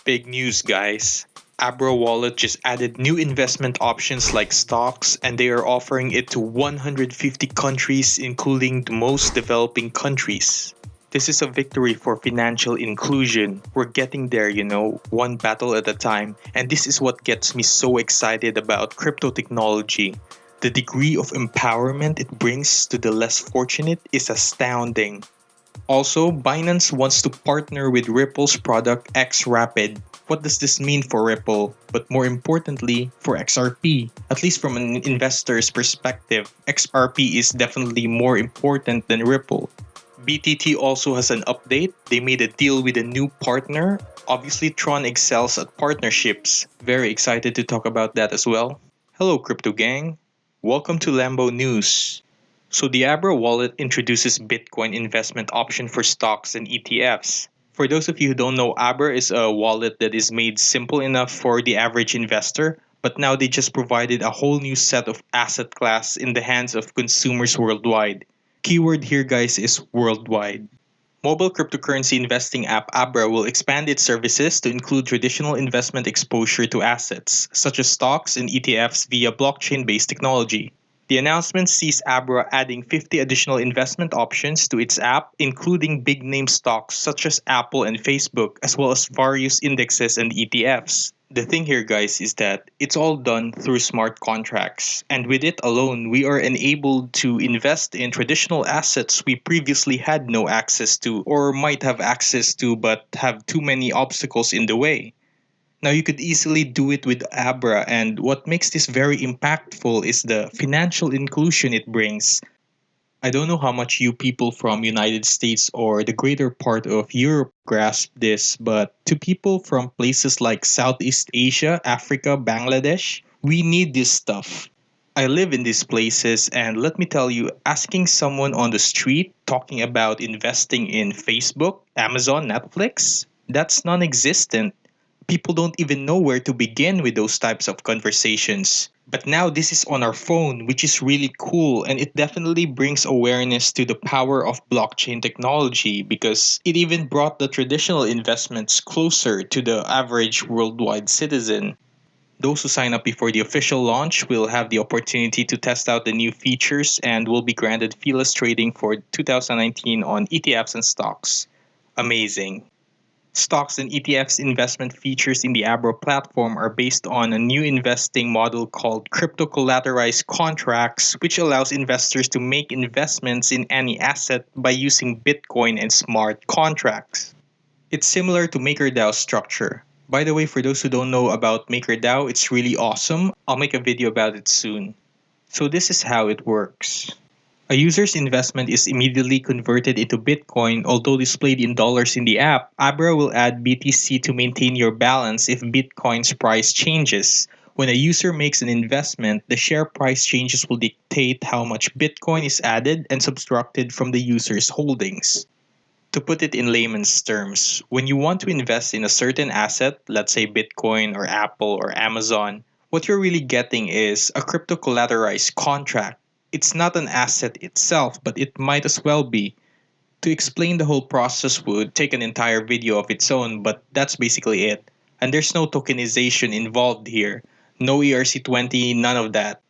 Big news, guys. Abra Wallet just added new investment options like stocks, and they are offering it to 150 countries, including the most developing countries. This is a victory for financial inclusion. We're getting there, one battle at a time. And this is what gets me so excited about crypto technology. The degree of empowerment it brings to the less fortunate is astounding. Also, Binance wants to partner with Ripple's product XRapid. What does this mean for Ripple? But more importantly, for XRP. At least from an investor's perspective, XRP is definitely more important than Ripple. BTT also has an update. They made a deal with a new partner. Obviously, Tron excels at partnerships. Very excited to talk about that as well. Hello, Crypto Gang. Welcome to Lambo News. So the Abra wallet introduces Bitcoin investment option for stocks and ETFs. For those of you who don't know, Abra is a wallet that is made simple enough for the average investor, but now they just provided a whole new set of asset class in the hands of consumers worldwide. Keyword here guys is worldwide. Mobile cryptocurrency investing app Abra will expand its services to include traditional investment exposure to assets, such as stocks and ETFs via blockchain based technology. The announcement sees Abra adding 50 additional investment options to its app, including big name stocks such as Apple and Facebook, as well as various indexes and ETFs. The thing here, guys, is that it's all done through smart contracts, and with it alone, we are enabled to invest in traditional assets we previously had no access to, or might have access to but have too many obstacles in the way. Now you could easily do it with Abra, and what makes this very impactful is the financial inclusion it brings. I don't know how much you people from United States or the greater part of Europe grasp this, but to people from places like Southeast Asia, Africa, Bangladesh, we need this stuff. I live in these places, and let me tell you, asking someone on the street talking about investing in Facebook, Amazon, Netflix, that's non existent. People don't even know where to begin with those types of conversations. But now this is on our phone, which is really cool, and it definitely brings awareness to the power of blockchain technology because it even brought the traditional investments closer to the average worldwide citizen. Those who sign up before the official launch will have the opportunity to test out the new features and will be granted feeless trading for 2019 on ETFs and stocks. Amazing. Stocks and ETFs investment features in the Abra platform are based on a new investing model called crypto collateralized contracts, which allows investors to make investments in any asset by using Bitcoin and smart contracts. It's similar to MakerDAO's structure. By the way, for those who don't know about MakerDAO, it's really awesome. I'll make a video about it soon. So, this is how it works. A user's investment is immediately converted into Bitcoin, although displayed in dollars in the app. Abra will add BTC to maintain your balance if Bitcoin's price changes. When a user makes an investment, the share price changes will dictate how much Bitcoin is added and subtracted from the user's holdings. To put it in layman's terms, when you want to invest in a certain asset, let's say Bitcoin or Apple or Amazon, what you're really getting is a crypto collateralized contract. It's not an asset itself, but it might as well be. To explain the whole process would take an entire video of its own, but that's basically it. And there's no tokenization involved here. No ERC20, none of that.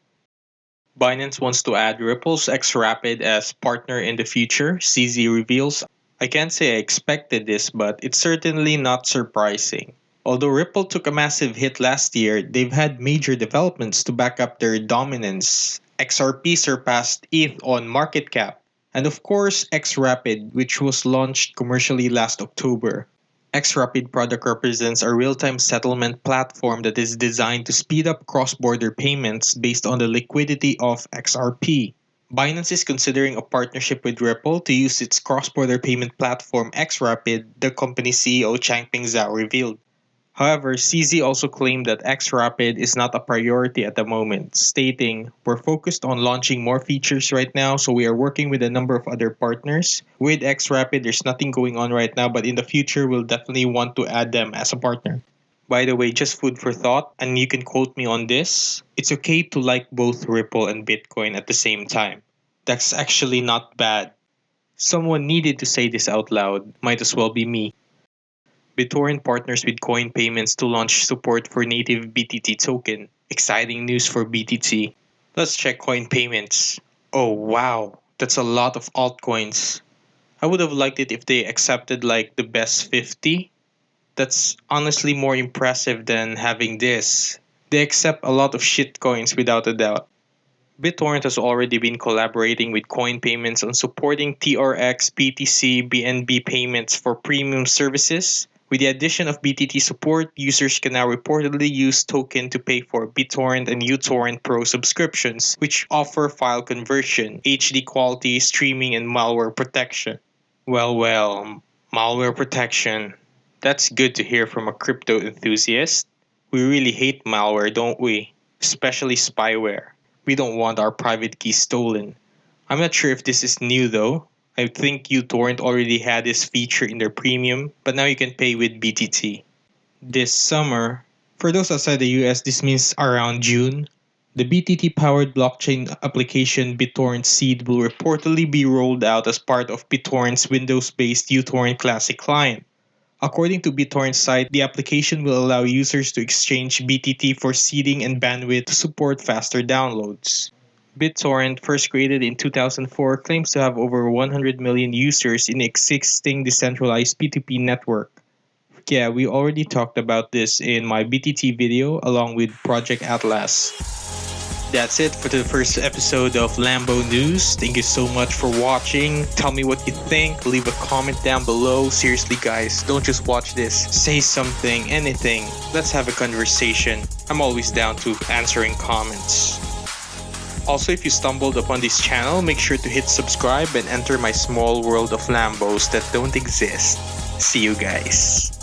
Binance wants to add Ripple's XRapid as partner in the future, CZ reveals. I can't say I expected this, but it's certainly not surprising. Although Ripple took a massive hit last year, they've had major developments to back up their dominance. XRP surpassed ETH on market cap. And of course, XRapid, which was launched commercially last October. XRapid product represents a real-time settlement platform that is designed to speed up cross-border payments based on the liquidity of XRP. Binance is considering a partnership with Ripple to use its cross-border payment platform XRapid, the company's CEO Changpeng Zhao revealed. However, CZ also claimed that XRapid is not a priority at the moment, stating, "We're focused on launching more features right now, so we are working with a number of other partners. With XRapid, there's nothing going on right now, but in the future, we'll definitely want to add them as a partner." By the way, just food for thought, and you can quote me on this. It's okay to like both Ripple and Bitcoin at the same time. That's actually not bad. Someone needed to say this out loud, might as well be me. BitTorrent partners with Coin Payments to launch support for native BTT token. Exciting news for BTT. Let's check Coin Payments. Oh wow, that's a lot of altcoins. I would have liked it if they accepted like the best 50. That's honestly more impressive than having this. They accept a lot of shitcoins without a doubt. BitTorrent has already been collaborating with Coin Payments on supporting TRX, BTC, BNB payments for premium services. With the addition of BTT support, users can now reportedly use token to pay for BitTorrent and uTorrent Pro subscriptions, which offer file conversion, HD quality, streaming, and malware protection. Well, malware protection. That's good to hear from a crypto enthusiast. We really hate malware, don't we? Especially spyware. We don't want our private key stolen. I'm not sure if this is new though. I think uTorrent already had this feature in their premium, but now you can pay with BTT. This summer, for those outside the US, this means around June, the BTT powered blockchain application BitTorrent Seed will reportedly be rolled out as part of BitTorrent's Windows based uTorrent Classic client. According to BitTorrent's site, the application will allow users to exchange BTT for seeding and bandwidth to support faster downloads. BitTorrent, first created in 2004, claims to have over 100 million users in existing decentralized P2P network. Yeah, we already talked about this in my BTT video along with Project Atlas. That's it for the first episode of Lambo News. Thank you so much for watching. Tell me what you think. Leave a comment down below. Seriously, guys, don't just watch this. Say something, anything. Let's have a conversation. I'm always down to answering comments. Also, if you stumbled upon this channel, make sure to hit subscribe and enter my small world of Lambos that don't exist. See you guys.